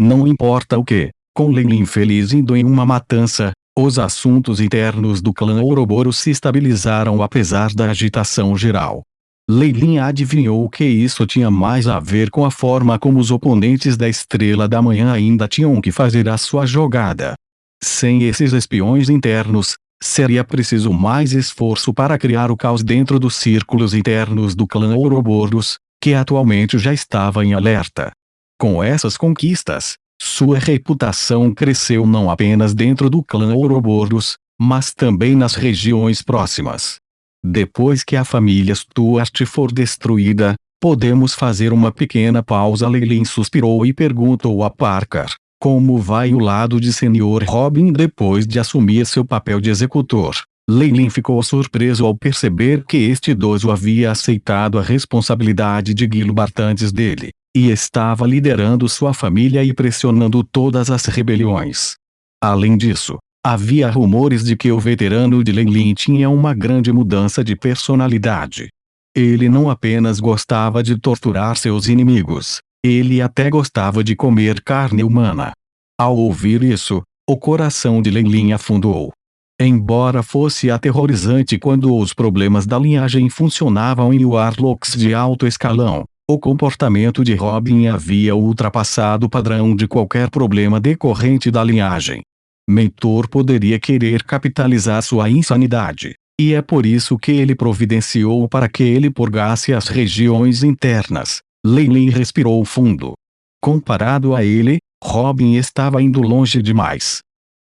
não importa o que, com Leilin feliz indo em uma matança, os assuntos internos do clã Ouroboros se estabilizaram apesar da agitação geral. Leilin adivinhou que isso tinha mais a ver com a forma como os oponentes da Estrela da Manhã ainda tinham que fazer a sua jogada. Sem esses espiões internos, seria preciso mais esforço para criar o caos dentro dos círculos internos do clã Ouroboros, que atualmente já estava em alerta. Com essas conquistas, sua reputação cresceu não apenas dentro do clã Ouroboros, mas também nas regiões próximas. Depois que a família Stuart for destruída, podemos fazer uma pequena pausa. Leilin suspirou e perguntou a Parker: como vai o lado de Sr. Robin depois de assumir seu papel de executor? Leilin ficou surpreso ao perceber que este idoso havia aceitado a responsabilidade de Gilbert antes dele, e estava liderando sua família e pressionando todas as rebeliões. Além disso, havia rumores de que o veterano de Leilin tinha uma grande mudança de personalidade. Ele não apenas gostava de torturar seus inimigos, ele até gostava de comer carne humana. Ao ouvir isso, o coração de Leilin afundou. Embora fosse aterrorizante quando os problemas da linhagem funcionavam em Warlocks de alto escalão, o comportamento de Robin havia ultrapassado o padrão de qualquer problema decorrente da linhagem. Mentor poderia querer capitalizar sua insanidade, e é por isso que ele providenciou para que ele purgasse as regiões internas. Leilin respirou fundo. Comparado a ele, Robin estava indo longe demais.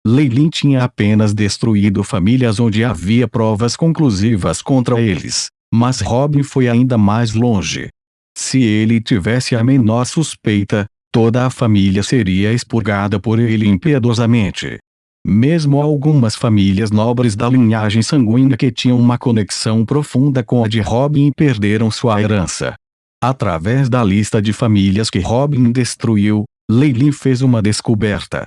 Leilin tinha apenas destruído famílias onde havia provas conclusivas contra eles, mas Robin foi ainda mais longe. Se ele tivesse a menor suspeita, toda a família seria expurgada por ele impiedosamente. Mesmo algumas famílias nobres da linhagem sanguínea que tinham uma conexão profunda com a de Robin perderam sua herança. Através da lista de famílias que Robin destruiu, Leilin fez uma descoberta.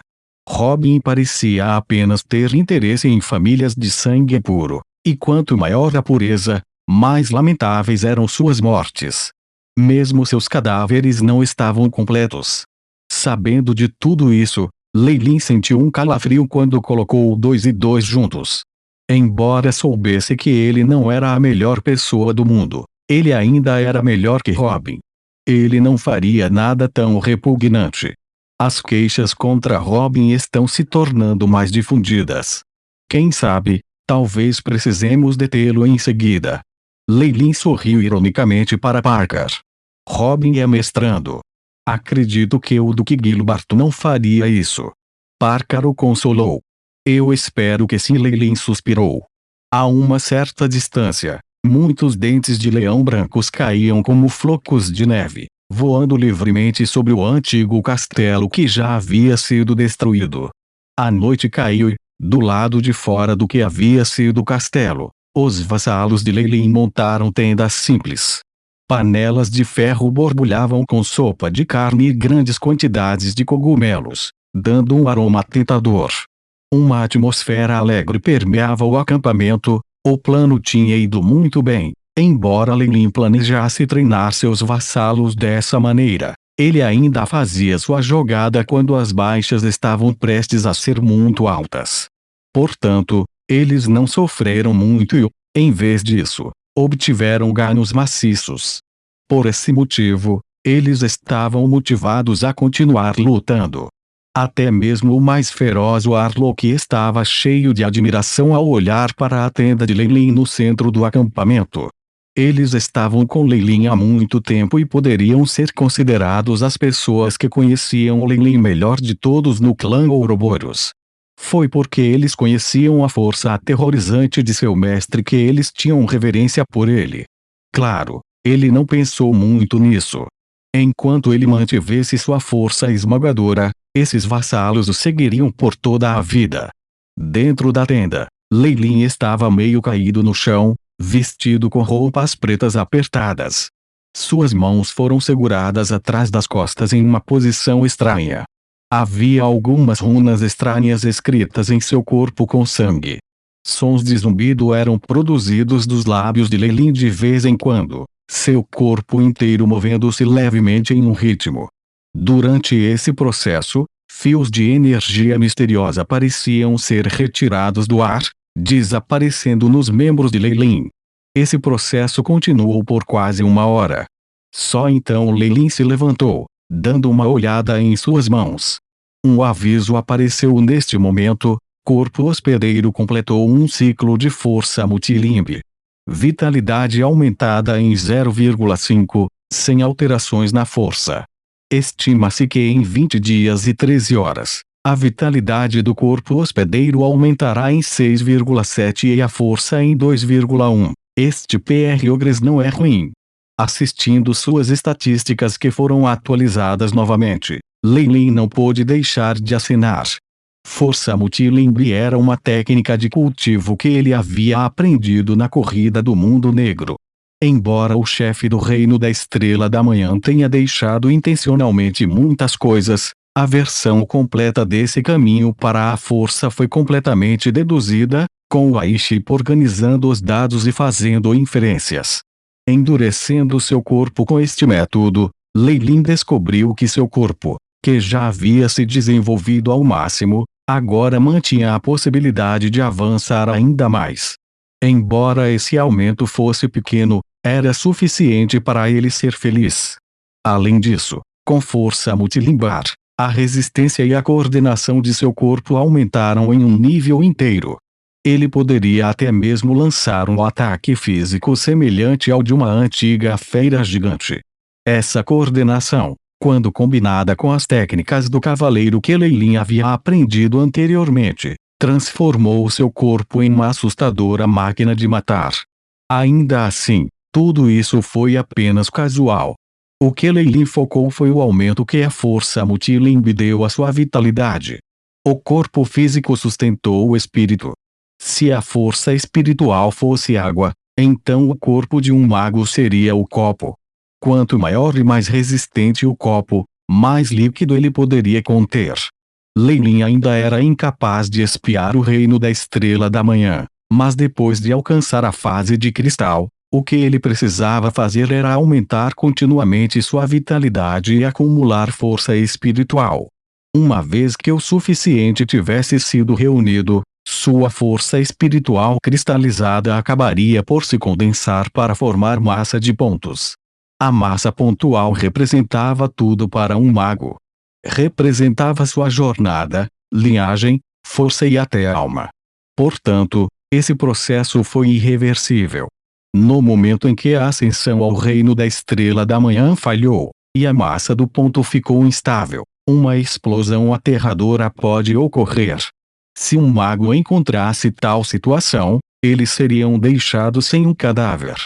Robin parecia apenas ter interesse em famílias de sangue puro, e quanto maior a pureza, mais lamentáveis eram suas mortes. Mesmo seus cadáveres não estavam completos. Sabendo de tudo isso, Leilin sentiu um calafrio quando colocou 2 e 2 juntos. Embora soubesse que ele não era a melhor pessoa do mundo, ele ainda era melhor que Robin. Ele não faria nada tão repugnante. As queixas contra Robin estão se tornando mais difundidas. Quem sabe, talvez precisemos detê-lo em seguida. Leilin sorriu ironicamente para Parker. Robin é mestrando. Acredito que o Duque Gilbert não faria isso. Parker o consolou. Eu espero que sim. Leilin suspirou. A uma certa distância, muitos dentes de leão brancos caíam como flocos de neve, voando livremente sobre o antigo castelo que já havia sido destruído. A noite caiu e, do lado de fora do que havia sido o castelo, os vassalos de Leilin montaram tendas simples. Panelas de ferro borbulhavam com sopa de carne e grandes quantidades de cogumelos, dando um aroma tentador. Uma atmosfera alegre permeava o acampamento. O plano tinha ido muito bem. Embora Leilin planejasse treinar seus vassalos dessa maneira, ele ainda fazia sua jogada quando as baixas estavam prestes a ser muito altas. Portanto, eles não sofreram muito e, em vez disso, obtiveram ganhos maciços. Por esse motivo, eles estavam motivados a continuar lutando. Até mesmo o mais feroz Warlock estava cheio de admiração ao olhar para a tenda de Leilin no centro do acampamento. Eles estavam com Leilin há muito tempo e poderiam ser considerados as pessoas que conheciam Leilin melhor de todos no clã Ouroboros. Foi porque eles conheciam a força aterrorizante de seu mestre que eles tinham reverência por ele. Claro, ele não pensou muito nisso. Enquanto ele mantivesse sua força esmagadora, esses vassalos o seguiriam por toda a vida. Dentro da tenda, Leilin estava meio caído no chão, vestido com roupas pretas apertadas. Suas mãos foram seguradas atrás das costas em uma posição estranha. Havia algumas runas estranhas escritas em seu corpo com sangue. Sons de zumbido eram produzidos dos lábios de Leilin de vez em quando, seu corpo inteiro movendo-se levemente em um ritmo. Durante esse processo, fios de energia misteriosa pareciam ser retirados do ar, desaparecendo nos membros de Lei Lin. Esse processo continuou por quase uma hora. Só então Lei Lin se levantou, dando uma olhada em suas mãos. Um aviso apareceu neste momento: corpo hospedeiro completou um ciclo de força multilimbe. Vitalidade aumentada em 0,5, sem alterações na força. Estima-se que em 20 dias e 13 horas, a vitalidade do corpo hospedeiro aumentará em 6,7 e a força em 2,1. Este progresso não é ruim. Assistindo suas estatísticas que foram atualizadas novamente, Lei Lin não pôde deixar de assinar. Força multilimbe era uma técnica de cultivo que ele havia aprendido na corrida do mundo negro. Embora o chefe do Reino da Estrela da Manhã tenha deixado intencionalmente muitas coisas, a versão completa desse caminho para a força foi completamente deduzida, com o Aiship organizando os dados e fazendo inferências. Endurecendo seu corpo com este método, Lei Lin descobriu que seu corpo, que já havia se desenvolvido ao máximo, agora mantinha a possibilidade de avançar ainda mais. Embora esse aumento fosse pequeno, era suficiente para ele ser feliz. Além disso, com força multilimbar, a resistência e a coordenação de seu corpo aumentaram em um nível inteiro. Ele poderia até mesmo lançar um ataque físico semelhante ao de uma antiga feira gigante. Essa coordenação, quando combinada com as técnicas do cavaleiro que Lei Lin havia aprendido anteriormente, transformou seu corpo em uma assustadora máquina de matar. Ainda assim, tudo isso foi apenas casual. O que Lei Lin focou foi o aumento que a força multilimbe deu à sua vitalidade. O corpo físico sustentou o espírito. Se a força espiritual fosse água, então o corpo de um mago seria o copo. Quanto maior e mais resistente o copo, mais líquido ele poderia conter. Lei Lin ainda era incapaz de espiar o Reino da Estrela da Manhã, mas depois de alcançar a fase de cristal, o que ele precisava fazer era aumentar continuamente sua vitalidade e acumular força espiritual. Uma vez que o suficiente tivesse sido reunido, sua força espiritual cristalizada acabaria por se condensar para formar massa de pontos. A massa pontual representava tudo para um mago. Representava sua jornada, linhagem, força e até alma. Portanto, esse processo foi irreversível. No momento em que a ascensão ao Reino da Estrela da Manhã falhou, e a massa do ponto ficou instável, uma explosão aterradora pode ocorrer. Se um mago encontrasse tal situação, eles seriam deixados sem um cadáver.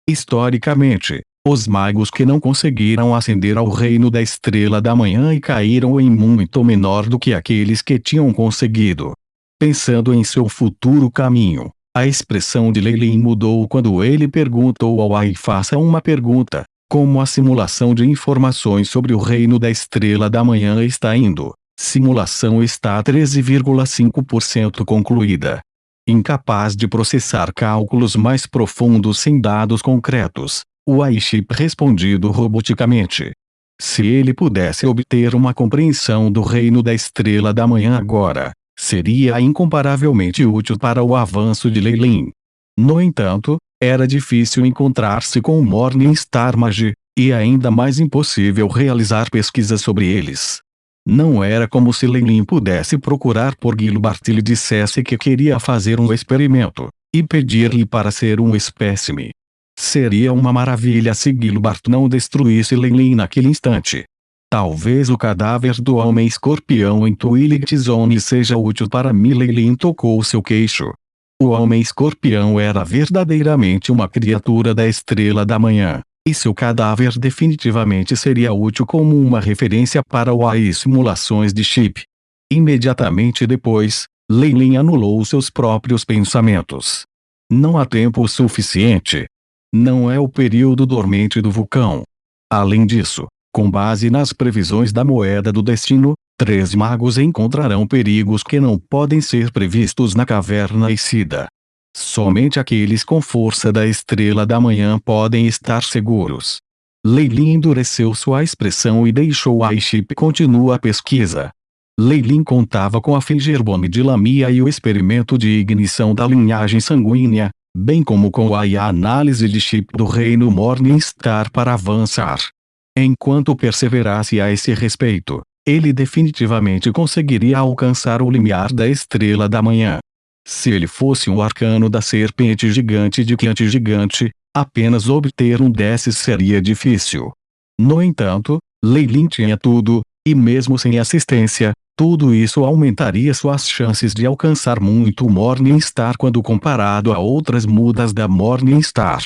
Historicamente, os magos que não conseguiram ascender ao Reino da Estrela da Manhã e caíram em muito menor do que aqueles que tinham conseguido. Pensando em seu futuro caminho, a expressão de Lei Lin mudou quando ele perguntou ao Ai: faça uma pergunta, como a simulação de informações sobre o Reino da Estrela da Manhã está indo? Simulação está a 13,5% concluída. Incapaz de processar cálculos mais profundos sem dados concretos, o Aiship respondido roboticamente. Se ele pudesse obter uma compreensão do Reino da Estrela da Manhã agora, seria incomparavelmente útil para o avanço de Lei Lin. No entanto, era difícil encontrar-se com o Morningstar Mage, e ainda mais impossível realizar pesquisas sobre eles. Não era como se Lei Lin pudesse procurar por Gilbert e lhe dissesse que queria fazer um experimento, e pedir-lhe para ser um espécime. Seria uma maravilha se Gilbert não destruísse Lei Lin naquele instante. Talvez o cadáver do Homem-Escorpião em Twilight Zone seja útil para mim. Lei Lin tocou seu queixo. O Homem-Escorpião era verdadeiramente uma criatura da Estrela da Manhã, e seu cadáver definitivamente seria útil como uma referência para o AI simulações de chip. Imediatamente depois, Lei Lin anulou seus próprios pensamentos. Não há tempo suficiente. Não é o período dormente do vulcão. Além disso, com base nas previsões da Moeda do Destino, 3 magos encontrarão perigos que não podem ser previstos na Caverna Icida. Somente aqueles com força da Estrela da Manhã podem estar seguros. Leilin endureceu sua expressão e deixou a Chip continuar a pesquisa. Leilin contava com a Fingerbone de Lamia e o experimento de ignição da linhagem sanguínea, bem como com a análise de chip do reino Morningstar para avançar. Enquanto perseverasse a esse respeito, ele definitivamente conseguiria alcançar o limiar da estrela da manhã. Se ele fosse um arcano da serpente gigante de Chianti gigante, apenas obter um desses seria difícil. No entanto, Leilin tinha tudo, e mesmo sem assistência, tudo isso aumentaria suas chances de alcançar muito Morningstar quando comparado a outras mudas da Morningstar.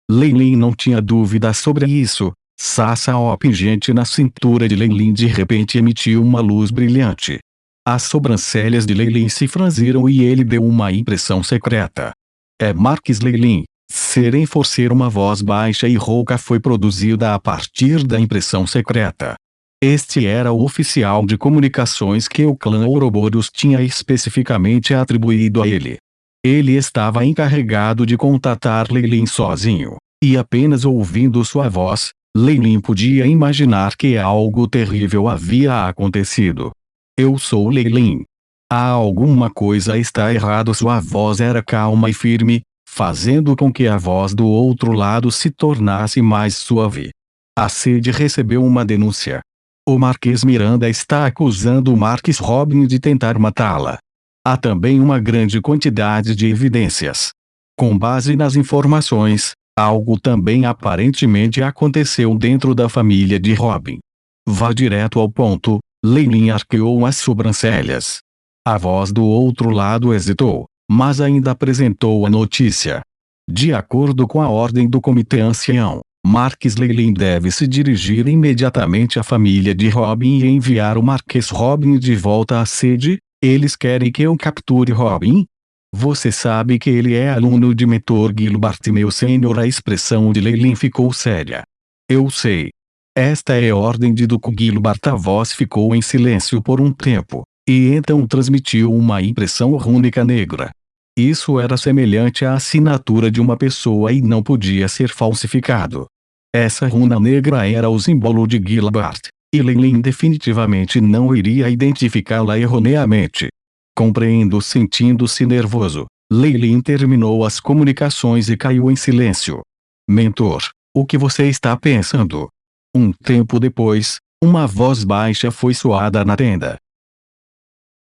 Leilin não tinha dúvidas sobre isso. Sassaó pingente na cintura de Leilin de repente emitiu uma luz brilhante. As sobrancelhas de Leilin se franziram e ele deu uma impressão secreta. É Marques Leilin. Ser uma voz baixa e rouca foi produzida a partir da impressão secreta. Este era o oficial de comunicações que o clã Ouroboros tinha especificamente atribuído a ele. Ele estava encarregado de contatar Leilin sozinho, e apenas ouvindo sua voz, Leilin podia imaginar que algo terrível havia acontecido. Eu sou Leilin. Há alguma coisa está errado. Sua voz era calma e firme, fazendo com que a voz do outro lado se tornasse mais suave. A sede recebeu uma denúncia. O Marquês Miranda está acusando o Marques Robin de tentar matá-la. Há também uma grande quantidade de evidências. Com base nas informações, algo também aparentemente aconteceu dentro da família de Robin. Vá direto ao ponto. Leilin arqueou as sobrancelhas. A voz do outro lado hesitou, mas ainda apresentou a notícia. De acordo com a ordem do Comitê Ancião, Marques Leilin deve se dirigir imediatamente à família de Robin e enviar o Marquês Robin de volta à sede. Eles querem que eu capture Robin? Você sabe que ele é aluno de Mentor Gilbert meu Sênior. A expressão de Leilin ficou séria. Eu sei. Esta é a ordem de Duque Gilbert. A voz ficou em silêncio por um tempo, e então transmitiu uma impressão rúnica negra. Isso era semelhante à assinatura de uma pessoa e não podia ser falsificado. Essa runa negra era o símbolo de Gilbert, e Leilin definitivamente não iria identificá-la erroneamente. Compreendo. Sentindo-se nervoso, Leilin terminou as comunicações e caiu em silêncio. Mentor, o que você está pensando? Um tempo depois, uma voz baixa foi soada na tenda.